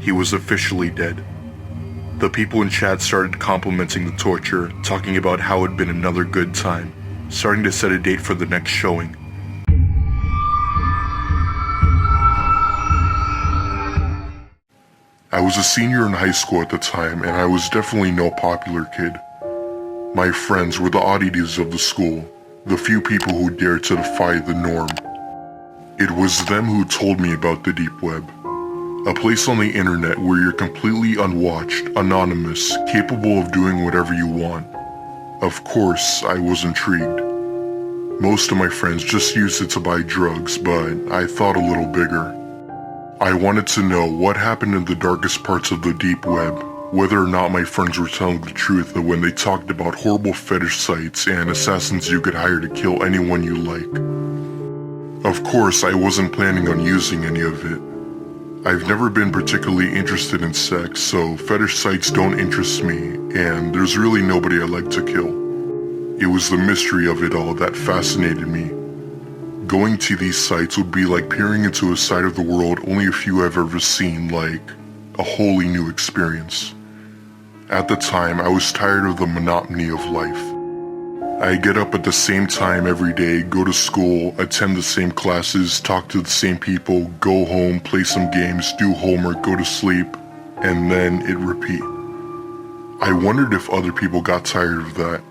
he was officially dead. The people in chat started complimenting the torture, talking about how it had been another good time, starting to set a date for the next showing. I was a senior in high school at the time, and I was definitely no popular kid. My friends were the oddities of the school, the few people who dared to defy the norm. It was them who told me about the deep web, a place on the internet where you're completely unwatched, anonymous, capable of doing whatever you want. Of course, I was intrigued. Most of my friends just used it to buy drugs, but I thought a little bigger. I wanted to know what happened in the darkest parts of the deep web, whether or not my friends were telling the truth when they talked about horrible fetish sites and assassins you could hire to kill anyone you like. Of course, I wasn't planning on using any of it. I've never been particularly interested in sex, so fetish sites don't interest me, and there's really nobody I like to kill. It was the mystery of it all that fascinated me. Going to these sites would be like peering into a side of the world only a few have ever seen, like a wholly new experience. At the time, I was tired of the monotony of life. I get up at the same time every day, go to school, attend the same classes, talk to the same people, go home, play some games, do homework, go to sleep, and then it repeat. I wondered if other people got tired of that.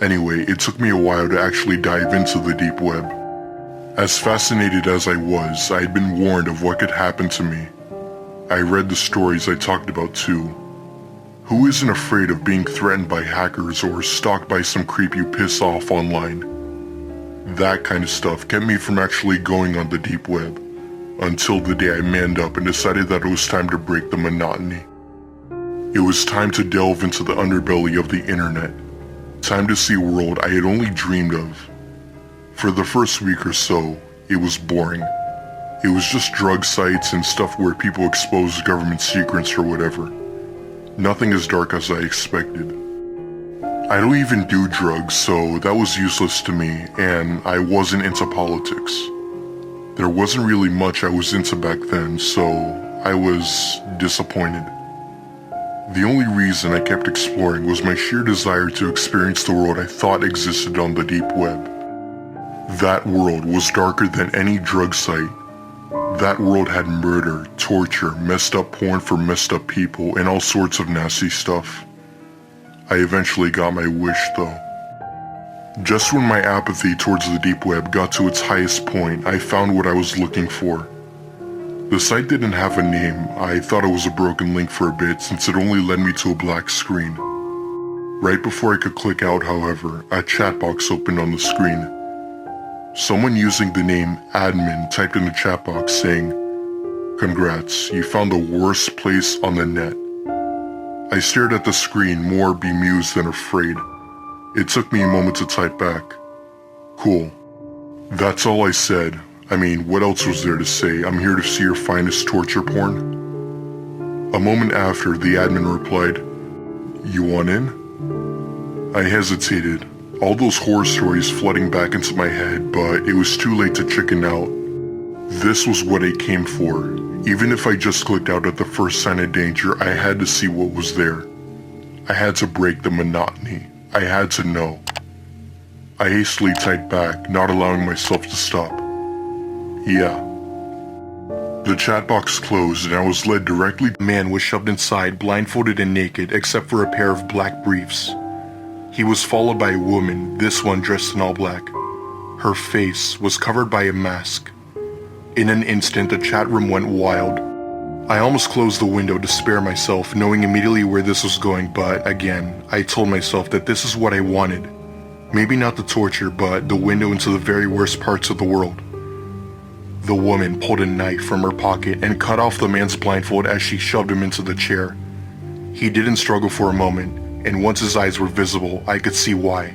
Anyway, it took me a while to actually dive into the deep web. As fascinated as I was, I had been warned of what could happen to me. I read the stories I talked about too. Who isn't afraid of being threatened by hackers or stalked by some creep you piss off online? That kind of stuff kept me from actually going on the deep web, until the day I manned up and decided that it was time to break the monotony. It was time to delve into the underbelly of the internet. Time to see a world I had only dreamed of. For the first week or so, it was boring. It was just drug sites and stuff where people expose government secrets or whatever. Nothing as dark as I expected. I don't even do drugs, so that was useless to me, and I wasn't into politics. There wasn't really much I was into back then, so I was disappointed. The only reason I kept exploring was my sheer desire to experience the world I thought existed on the deep web. That world was darker than any drug site. That world had murder, torture, messed up porn for messed up people, and all sorts of nasty stuff. I eventually got my wish though. Just when my apathy towards the deep web got to its highest point, I found what I was looking for. The site didn't have a name. I thought it was a broken link for a bit since it only led me to a black screen. Right before I could click out, however, a chat box opened on the screen. Someone using the name admin typed in the chat box saying, "Congrats, you found the worst place on the net." I stared at the screen, more bemused than afraid. It took me a moment to type back, "Cool." That's all I said. I mean, what else was there to say? I'm here to see your finest torture porn. A moment after, the admin replied, "You want in?" I hesitated. All those horror stories flooding back into my head, but it was too late to chicken out. This was what I came for. Even if I just clicked out at the first sign of danger, I had to see what was there. I had to break the monotony. I had to know. I hastily typed back, not allowing myself to stop. "Yeah." The chat box closed and I was led directly. A man was shoved inside, blindfolded and naked, except for a pair of black briefs. He was followed by a woman, this one dressed in all black. Her face was covered by a mask. In an instant, the chat room went wild. I almost closed the window to spare myself, knowing immediately where this was going, but again, I told myself that this is what I wanted. Maybe not the torture, but the window into the very worst parts of the world. The woman pulled a knife from her pocket and cut off the man's blindfold as she shoved him into the chair. He didn't struggle for a moment, and once his eyes were visible, I could see why.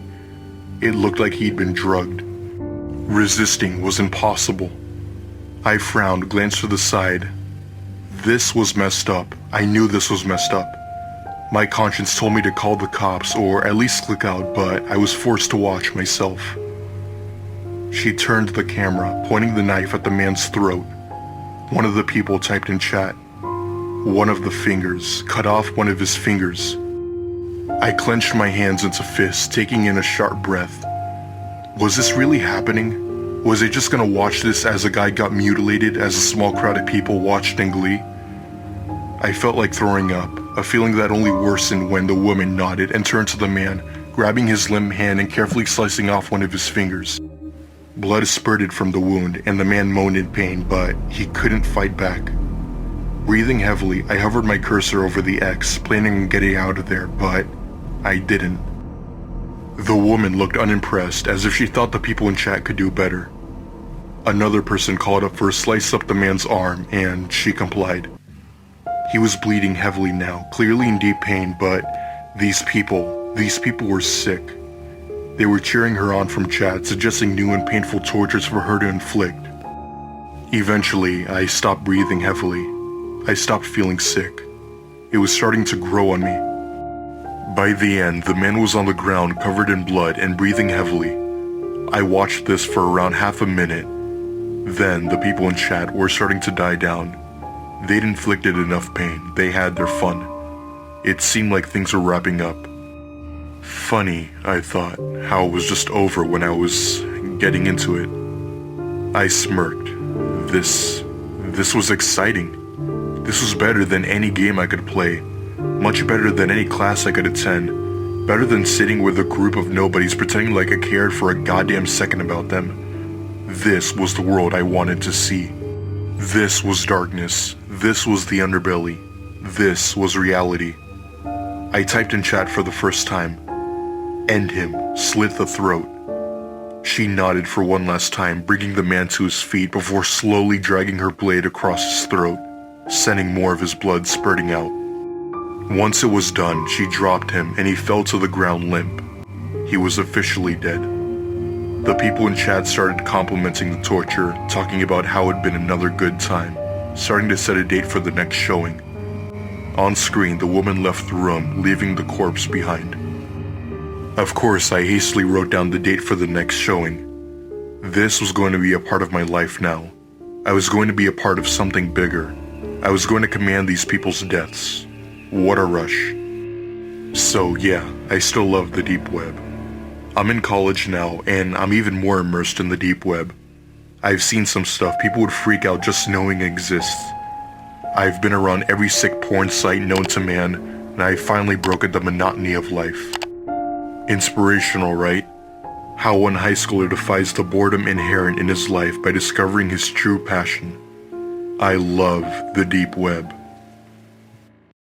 It looked like he'd been drugged. Resisting was impossible. I frowned, glanced to the side. This was messed up. I knew this was messed up. My conscience told me to call the cops or at least click out, but I was forced to watch myself. She turned the camera, pointing the knife at the man's throat. One of the people typed in chat, One of the fingers, cut off one of his fingers. I clenched my hands into fists, taking in a sharp breath. Was this really happening? Was I just gonna watch this as a guy got mutilated as a small crowd of people watched in glee? I felt like throwing up, a feeling that only worsened when the woman nodded and turned to the man, grabbing his limp hand and carefully slicing off one of his fingers. Blood spurted from the wound and the man moaned in pain, but he couldn't fight back. Breathing heavily, I hovered my cursor over the X, planning on getting out of there, but I didn't. The woman looked unimpressed, as if she thought the people in chat could do better. Another person called up for a slice up the man's arm, and she complied. He was bleeding heavily now, clearly in deep pain, but these people were sick. They were cheering her on from chat, suggesting new and painful tortures for her to inflict. Eventually, I stopped breathing heavily. I stopped feeling sick. It was starting to grow on me. By the end, the man was on the ground covered in blood and breathing heavily. I watched this for around half a minute. Then, the people in chat were starting to die down. They'd inflicted enough pain. They had their fun. It seemed like things were wrapping up. Funny, I thought, how it was just over when I was getting into it. I smirked. This was exciting. This was better than any game I could play. Much better than any class I could attend. Better than sitting with a group of nobodies pretending like I cared for a goddamn second about them. This was the world I wanted to see. This was darkness. This was the underbelly. This was reality. I typed in chat for the first time. End him. Slit the throat. She nodded for one last time, bringing the man to his feet before slowly dragging her blade across his throat, sending more of his blood spurting out. Once it was done, she dropped him and he fell to the ground limp. He was officially dead. The people in chat started complimenting the torture, talking about how it'd been another good time, starting to set a date for the next showing. On screen, the woman left the room, leaving the corpse behind. Of course, I hastily wrote down the date for the next showing. This was going to be a part of my life now. I was going to be a part of something bigger. I was going to command these people's deaths. What a rush. So yeah, I still love the deep web. I'm in college now, and I'm even more immersed in the deep web. I've seen some stuff people would freak out just knowing exists. I've been around every sick porn site known to man, and I finally broken the monotony of life. Inspirational, right? How one high schooler defies the boredom inherent in his life by discovering his true passion. I love the deep web.